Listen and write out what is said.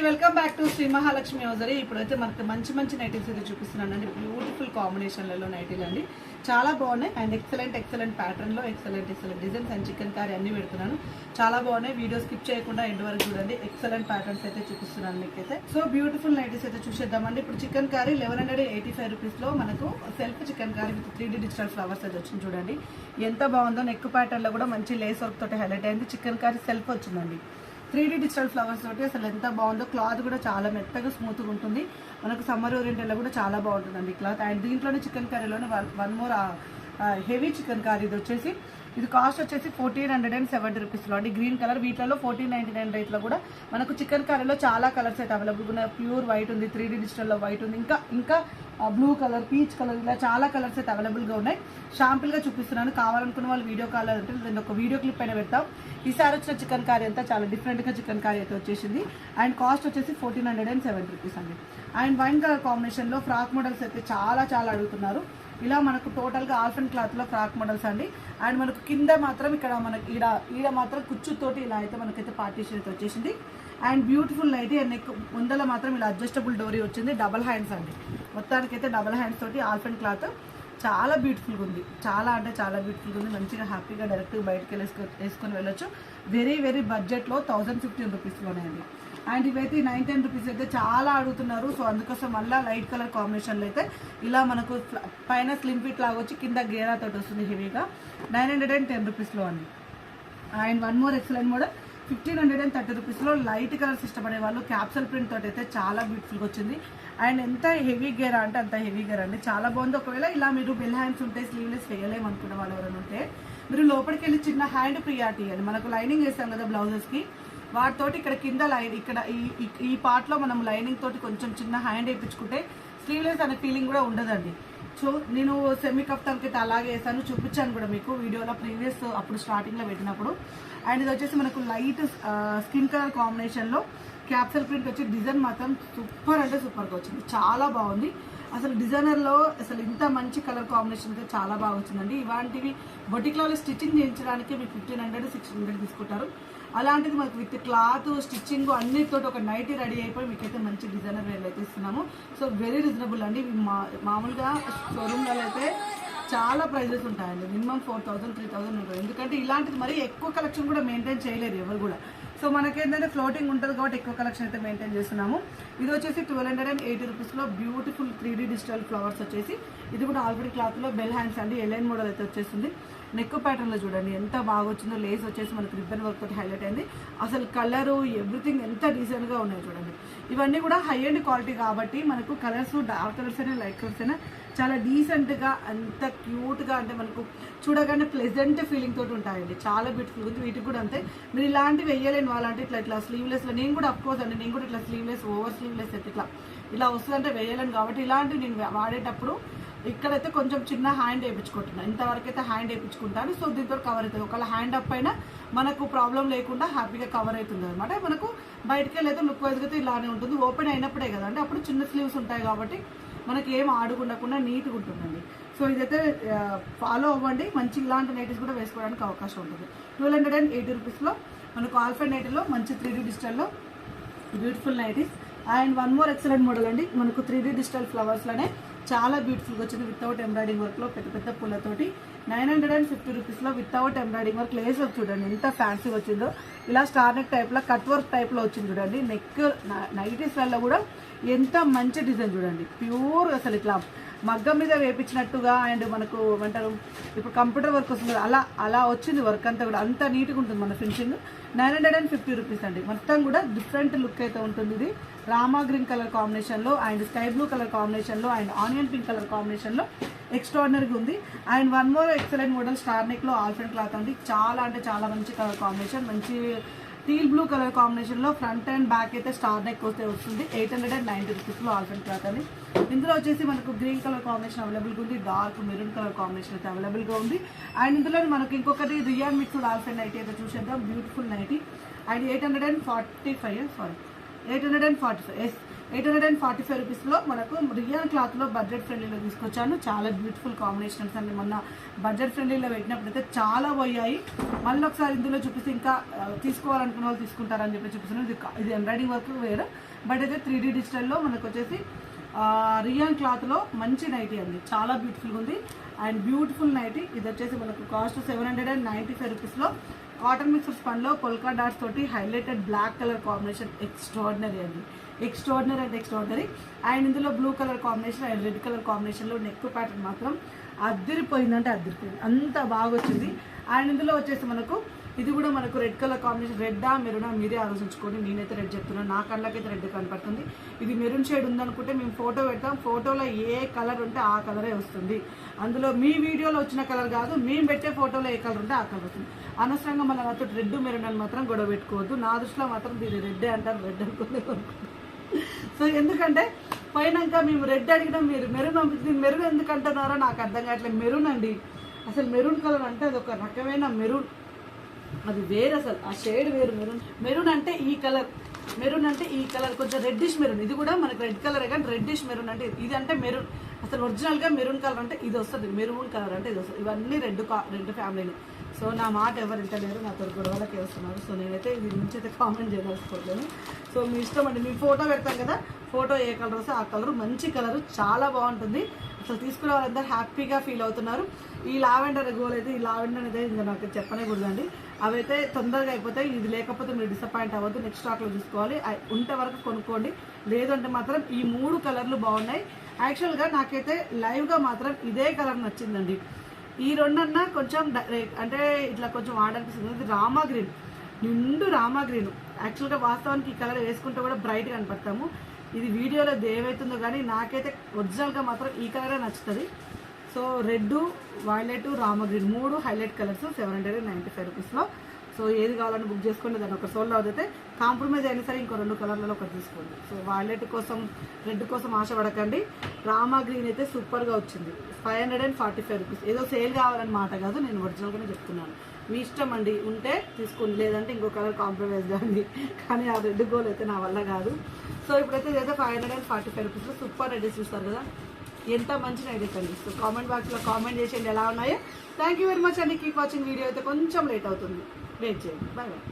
Welcome back to Shri Mahalakshmi hosiery. ఇప్పుడైతే మనకి మంచి మంచి నైటీస్ అయితే చూపిస్తున్నాను అండి. బ్యూటిఫుల్ కాంబినేషన్లలో నైటీలు అండి, చాలా బాగున్నాయి. అండ్ ఎక్సలెంట్ ప్యాటర్న్లో excellent designs and chicken curry అన్ని పెడుతున్నాను. చాలా బాగున్నాయి. వీడియో స్కిప్ చేయకుండా ఎండ్ వరకు చూడండి. ఎక్సలెంట్ ప్యాటర్న్స్ అయితే చూపిస్తున్నాను మీకైతే. సో బ్యూటిఫుల్ నైటీస్ అయితే చూసేద్దామండి. ఇప్పుడు చికెన్ కర్రీ 1185 రూపీస్లో మనకు self chicken curry with 3D digital flowers అయితే వచ్చింది చూడండి. ఎంత బాగుందో. నెక్ ప్యాటర్న్లో కూడా మంచి లేస్ వర్క్ తోటి హైలైట్ అయింది. చికెన్ కర్రీ సెల్ఫ్ వచ్చిందండి 3D డిజిటల్ ఫ్లవర్స్ తోటి. అసలు ఎంత బాగుందో. క్లాత్ కూడా చాలా మెత్తగా స్మూత్గా ఉంటుంది. మనకు సమ్మర్ ఓరియంటెడ్లో కూడా చాలా బాగుంటుందండి క్లాత్. అండ్ దీంట్లోనే చికెన్ కర్రీలోనే one more heavy chicken curry ఇది వచ్చేసి, ఇది కాస్ట్ వచ్చేసి 1470 రూపీస్లో అండి. Green colour. వీటిలో 1499 రేట్లో కూడా మనకు చికెన్ కర్రీలో చాలా కలర్స్ అయితే అవైలబుల్ ఉన్నాయి. ప్యూర్ వైట్ ఉంది, 3D డిజిటల్లో వైట్ ఉంది, ఇంకా బ్లూ కలర్, పీచ్ కలర్, ఇలా చాలా కలర్స్ అయితే అవైలబుల్గా ఉన్నాయి. షాంపుల్గా చూపిస్తున్నాను. కావాలనుకున్న వాళ్ళు వీడియో కాల్ అంటే నేను ఒక వీడియో క్లిప్ అయినా పెడతాం. ఈసారి వచ్చిన చికెన్ కర్రీ అంతా చాలా డిఫరెంట్గా చికెన్ కర్రీ అయితే వచ్చేసింది. అండ్ కాస్ట్ వచ్చేసి 1470 రూపీస్ అండి. అండ్ వైన్ కలర్ కాంబినేషన్లో ఫ్రాక్ మోడల్స్ అయితే చాలా అడుగుతున్నారు. ఇలా మనకు టోటల్గా ఆల్ఫన్ క్లాత్లో ఫ్రాక్ మోడల్స్ అండి. అండ్ మనకు కింద మాత్రం ఇక్కడ మనకి ఈడ మాత్రం కుచ్చుతోటి ఇలా అయితే మనకైతే పార్టీషన్ అయితే వచ్చేసింది. And beautiful nightie. And neck ముందల మాత్రం ఇలా అడ్జస్టబుల్ డోరీ వచ్చింది. డబల్ హ్యాండ్స్ అండి. మొత్తానికైతే డబల్ హ్యాండ్స్ తోటి ఆల్ఫన్ క్లాత్ చాలా బ్యూటిఫుల్గా ఉంది. చాలా బ్యూటిఫుల్గా ఉంది. మంచిగా హ్యాపీగా డైరెక్ట్గా బయటకు వేసుకొని వెళ్ళొచ్చు. వెరీ బడ్జెట్లో 1015 రూపీస్లోనే అండి. అండ్ ఇవైతే 910 రూపీస్ అయితే చాలా అడుగుతున్నారు. సో అందుకోసం మళ్ళీ లైట్ కలర్ కాంబినేషన్లో అయితే ఇలా మనకు పైన స్లిమ్ ఫిట్ లాగా వచ్చి కింద గేరా తోటి వస్తుంది హెవీగా. 910 రూపీస్లో అండి. And one more excellent model 1530 రూపీస్లో లైట్ కలర్స్ ఇష్టపడే వాళ్ళు క్యాప్సల్ ప్రింట్ తోటి అయితే చాలా బ్యూటిఫుల్గా వచ్చింది. అండ్ ఎంత హెవీ గేర్ అంటే అంత హెవీ గేర్ అండి. చాలా బాగుంది. ఒకవేళ ఇలా మీరు బెల్ హ్యాండ్స్ ఉంటే స్లీవ్లెస్ వేయలేము అనుకున్న వాళ్ళు ఎవరైనా ఉంటే మీరు లోపలికి వెళ్ళి చిన్న హ్యాండ్ ప్రియారిటీ అండి. మనకు లైనింగ్ వేస్తాం కదా బ్లౌజెస్కి, వాటితోటి ఇక్కడ కింద లైన్ ఇక్కడ ఈ పార్ట్లో మనం లైనింగ్ తోటి కొంచెం చిన్న హ్యాండ్ వేయించుకుంటే స్లీవ్లెస్ అనే ఫీలింగ్ కూడా ఉండదండి. సో నేను సెమీ కఫ్తాన్కి అయితే అలాగే వేసాను, చూపించాను కూడా మీకు వీడియోలో ప్రీవియస్ అప్పుడు స్టార్టింగ్లో పెట్టినప్పుడు. అండ్ ఇది వచ్చేసి మనకు లైట్ స్కిన్ కలర్ కాంబినేషన్లో క్యాప్సల్ ప్రింట్ వచ్చి డిజైన్ మాత్రం సూపర్గా వచ్చింది. చాలా బాగుంది. అసలు డిజైనర్లో అసలు ఇంత మంచి కలర్ కాంబినేషన్ అయితే చాలా బాగా వచ్చిందండి. ఇలాంటివి బొటిక్లో స్టిచ్చింగ్ చేయించడానికి మీకు 1500-1600 తీసుకుంటారు. అలాంటిది మనకు విత్ క్లాత్ స్టిచ్చింగ్ అన్నిటితో ఒక నైటీ రెడీ అయిపోయి మీకైతే మంచి డిజైనర్ వేర్లు అయితే ఇస్తున్నాము. సో వెరీ రీజనబుల్ అండి. మామూలుగా షోరూమ్లలో అయితే చాలా ప్రైజెస్ ఉంటాయండి. మినిమం 4000-3000 ఉంటుంది. ఎందుకంటే ఇలాంటిది మరీ ఎక్కువ కలెక్షన్ కూడా మెయింటైన్ చేయలేరు ఎవరు కూడా. సో మనకేంటంటే ఫ్లోటింగ్ ఉంటుంది కాబట్టి ఎక్కువ కలెక్షన్ అయితే మెయింటైన్ చేస్తున్నాము. ఇది వచ్చేసి 1280 రూపీస్లో బ్యూటిఫుల్ 3D డిజిటల్ ఫ్లవర్స్ వచ్చేసి, ఇది కూడా ఆల్రెడీ క్లాత్లో బెల్ హ్యాండ్స్ అండి. ఎలైన్ మోడల్ అయితే వచ్చేసింది. నెక్ ప్యాటర్న్లో చూడండి ఎంత బాగా వచ్చిందో. లేస్ వచ్చేసి మనకు రిబ్బన్ వర్క్ తోటి హైలైట్ అయింది. అసలు కలరు ఎవ్రీథింగ్ ఎంత డీసెంట్గా ఉన్నాయి చూడండి. ఇవన్నీ కూడా హై అండ్ క్వాలిటీ కాబట్టి మనకు కలర్స్ డార్క్ కలర్స్ అయినా లైట్ కలర్స్ అయినా చాలా డీసెంట్గా అంత క్యూట్గా, అంటే మనకు చూడగానే ప్లెజెంట్ ఫీలింగ్ తోటి ఉంటాయండి. చాలా బ్యూటిఫుల్ ఉంది. వీటికి కూడా అంతే. మీరు ఇలాంటివి వేయలేని వాళ్ళంటే ఇట్లా స్లీవ్లెస్లో, నేను కూడా అఫ్కోర్స్ అండి, నేను కూడా ఇట్లా స్లీవ్లెస్ ఓవర్ స్లీవ్లెస్ అయితే ఇలా వస్తుందంటే వేయలేను కాబట్టి ఇలాంటివి నేను వాడేటప్పుడు ఇక్కడైతే కొంచెం చిన్న హ్యాండ్ వేయించుకుంటున్నాను. ఇంతవరకు అయితే హ్యాండ్ వేయించుకుంటాను. సో దీంతో కవర్ అవుతుంది. ఒకవేళ హ్యాండ్ అప్ అయినా మనకు ప్రాబ్లం లేకుండా హ్యాపీగా కవర్ అవుతుంది అనమాట. మనకు బయటకి వెళ్ళైతే లుక్ వైజ్గా అయితే ఇలానే ఉంటుంది. ఓపెన్ అయినప్పుడే కదండి, అప్పుడు చిన్న స్లీవ్స్ ఉంటాయి కాబట్టి మనకి ఏం ఆడుకుండకుండా నీట్గా ఉంటుందండి. సో ఇదైతే ఫాలో అవ్వండి. మంచి ఇలాంటి నైటీస్ కూడా వేసుకోవడానికి అవకాశం ఉంటుంది. 1280 రూపీస్లో మనకు ఆల్ఫా నైటీలో మంచి 3D డిజిటల్లో beautiful nighties. And one more excellent model అండి. మనకు 3D డిజిటల్ ఫ్లవర్స్లోనే చాలా బ్యూటిఫుల్గా వచ్చింది. వితౌట్ ఎంబ్రాయిడింగ్ వర్క్లో పెద్ద పూలతోటి 950 రూపీస్లో without embroidering work. Lace work చూడండి ఎంత ఫ్యాన్సీగా వచ్చిందో. ఇలా స్టార్ నెక్ టైప్లో కట్ వర్క్ టైప్లో వచ్చింది చూడండి. నెక్ నైటీస్లలో కూడా ఎంత మంచి డిజైన్ చూడండి. ప్యూర్ అసలు ఇట్లా మగ్గం మీద వేపించినట్టుగా. అండ్ మనకు ఏమంటారు ఇప్పుడు కంప్యూటర్ వర్క్ వస్తుంది అలా వచ్చింది వర్క్ అంతా కూడా. అంత నీట్గా ఉంటుంది మన ఫినిషింగ్. 950 రూపీస్ అండి. మొత్తం కూడా డిఫరెంట్ లుక్ అయితే ఉంటుంది. ఇది రామా గ్రీన్ కలర్ కాంబినేషన్లో అండ్ స్కై బ్లూ కలర్ కాంబినేషన్లో అండ్ ఆనియన్ పింక్ కలర్ కాంబినేషన్లో ఎక్స్ట్రాడినరీగా ఉంది. And one more excellent model star నెక్లో ఆల్ఫెన్ క్లాత్ అండి. చాలా మంచి కలర్ కాంబినేషన్. మంచి టీల్ బ్లూ కలర్ కాంబినేషన్లో ఫ్రంట్ అండ్ బ్యాక్ అయితే స్టార్ నెక్ వస్తే వస్తుంది. 890 రూపీస్లో ఆల్ఫెన్ క్లాత్ అని. ఇందులో వచ్చేసి మనకు గ్రీన్ కలర్ కాంబినేషన్ అవైలబుల్గా ఉంది. డార్క్ మెరూన్ కలర్ కాంబినేషన్ అయితే అవైలబుల్గా ఉంది. అండ్ ఇందులో మనకు ఇంకొకటి రియాన్ మిక్స్డ్ ఆల్ఫెన్ నైటీ అయితే చూసేద్దాం. Beautiful nightie. అండ్ 845 రూపీస్లో మనకు రియాన్ క్లాత్లో బడ్జెట్ ఫ్రెండ్లీలో తీసుకొచ్చాను. చాలా బ్యూటిఫుల్ కాంబినేషన్స్ అండి. మొన్న బడ్జెట్ ఫ్రెండ్లీలో పెట్టినప్పుడు అయితే చాలా పోయాయి. మళ్ళీ ఒకసారి ఇందులో చూపిస్తే ఇంకా తీసుకోవాలనుకున్న వాళ్ళు తీసుకుంటారని చెప్పి చూపిస్తున్నాను. ఇది ఎంబ్రాయిడింగ్ వర్క్ వేరు, బట్ అయితే 3D డిజిటల్లో మనకు వచ్చేసి రియాన్ క్లాత్లో మంచి నైటీ అండి, చాలా బ్యూటిఫుల్గా ఉంది. అండ్ బ్యూటిఫుల్ నైటీ ఇది వచ్చేసి మనకు కాస్ట్ 795 రూపీస్లో కాటన్ మిక్స్డ్ స్పన్లో పొల్కా డాట్స్ తోటి highlighted black colour combination extraordinary అండి, ఎక్స్ట్రాడినరీ అంటే ఎక్స్ట్రాడినరీ. అండ్ ఇందులో blue colour combination and red colour కాంబినేషన్లో నెక్ ప్యాటర్న్ మాత్రం అద్దరిపోయిందంటే అద్దరిపోయింది, అంత బాగా వచ్చింది. అండ్ ఇందులో వచ్చేసి మనకు ఇది కూడా మనకు రెడ్ కలర్ కాంబినేషన్, రెడ్డా మెరూనా మీరే ఆలోచించుకోండి. నేనైతే రెడ్ చెప్తున్నాను, నా కళ్ళకైతే రెడ్ కనపడుతుంది. ఇది మెరూన్ షేడ్ ఉందనుకుంటే మేము ఫోటో పెడతాం, ఫోటోలో ఏ కలర్ ఉంటే ఆ కలరే వస్తుంది. అందులో మీ వీడియోలో వచ్చిన కలర్ కాదు, మేము పెట్టే ఫోటోలో ఏ కలర్ ఉంటే ఆ కలర్ వస్తుంది. అనవసరంగా మళ్ళీ నాతో రెడ్ మెరూన్ అని మాత్రం గొడవ పెట్టుకోవద్దు. నా దృష్టిలో మాత్రం దీన్ని రెడ్డే అంటారు, రెడ్ అనుకుంటే. సో ఎందుకంటే పైనాక మేము రెడ్ అడిగినాం, మీరు మెరూన్ పంపించింది, మెరూన్ ఎందుకు అంటున్నారో నాకు అర్థం కావట్లేదు. మెరూన్ అండి, అసలు మెరూన్ కలర్ అంటే అది ఒక రకమైన మెరూన్, అది వేరు, అసలు ఆ షేడ్ వేరు. మెరూన్ అంటే ఈ కలర్, మెరూన్ అంటే ఈ కలర్ కొంచెం రెడ్డిష్ మెరూన్. ఇది కూడా మనకు రెడ్ కలరే కానీ రెడ్డిష్ మెరూన్ అంటే ఇది అంటే మెరూన్. అసలు ఒరిజినల్గా మెరూన్ కలర్ అంటే ఇది వస్తుంది, మెరూన్ కలర్ అంటే ఇది వస్తుంది. ఇవన్నీ రెడ్ ఫ్యామిలీని. సో నా మాట ఎవరు ఇంటలేరు, నాతో గొడవలకి వస్తున్నారు. సో నేనైతే ఇది నుంచి అయితే కామెంట్ చేయదలుచుకోవట్లేదు. సో మీ ఇష్టం అండి, మీ ఫోటో పెడతాం కదా, ఫోటో ఏ కలర్ వస్తే ఆ కలర్, మంచి కలర్, చాలా బాగుంటుంది. అసలు తీసుకునే వాళ్ళందరూ హ్యాపీగా ఫీల్ అవుతున్నారు. ఈ లావెండర్ గోల్ అయితే, ఈ లావెండర్ అయితే ఇంకా నాకు చెప్పనే కూడదండి, అవైతే తొందరగా అయిపోతాయి. ఇది లేకపోతే మీరు డిసప్పాయింట్ అవ్వద్దు, నెక్స్ట్ స్టాక్లో చూసుకోవాలి. ఉంటే వరకు కొనుక్కోండి, లేదంటే మాత్రం ఈ 3 కలర్లు బాగున్నాయి. యాక్చువల్గా నాకైతే లైవ్గా మాత్రం ఇదే కలర్ నచ్చిందండి. ఈ రెండన్నా కొంచెం అంటే ఇట్లా కొంచెం ఆడనిపిస్తుంది. రామా గ్రీన్, నిండు రామా గ్రీన్. యాక్చువల్గా వాస్తవానికి ఈ కలర్ వేసుకుంటే కూడా బ్రైట్గా కనపడతాము. ఇది వీడియోలో ఏమవుతుందో కానీ నాకైతే ఒరిజినల్గా మాత్రం ఈ కలరే నచ్చుతుంది. So red, violet, Rama green 3 highlight colours 795 రూపీస్లో. సో ఏది కావాలని బుక్ చేసుకోండి. దాన్ని ఒక సోల్డ్ అవుతే కాంప్రమైజ్ అయినా సరే ఇంకో 2 కలర్లలో ఒకటి తీసుకోండి. సో వైలెట్ కోసం, రెడ్ కోసం ఆశపడకండి. రామా గ్రీన్ అయితే సూపర్గా వచ్చింది, 545 రూపీస్. ఏదో సేల్ కావాలని మాట కాదు, నేను ఒరిజినల్గానే చెప్తున్నాను. మీ ఇష్టం అండి, ఉంటే తీసుకోండి, లేదంటే ఇంకో కలర్ కాంప్రమైజ్ కాండి. కానీ ఆ రెడ్ గోల్ అయితే నా వల్ల కాదు. సో ఇప్పుడైతే ఇదైతే 545 రూపీస్లో సూపర్ రెడీస్ చూస్తారు కదా, ఎంత మంచి ఐడియాస్ అండి. సో కామెంట్ బాక్స్లో కామెంట్ చేసేయండి ఎలా ఉన్నాయో. థ్యాంక్ యూ వెరీ మచ్ అండి. Keep watching. వీడియో అయితే కొంచెం లేట్ అవుతుంది, వెయిట్ చేయండి. Bye bye.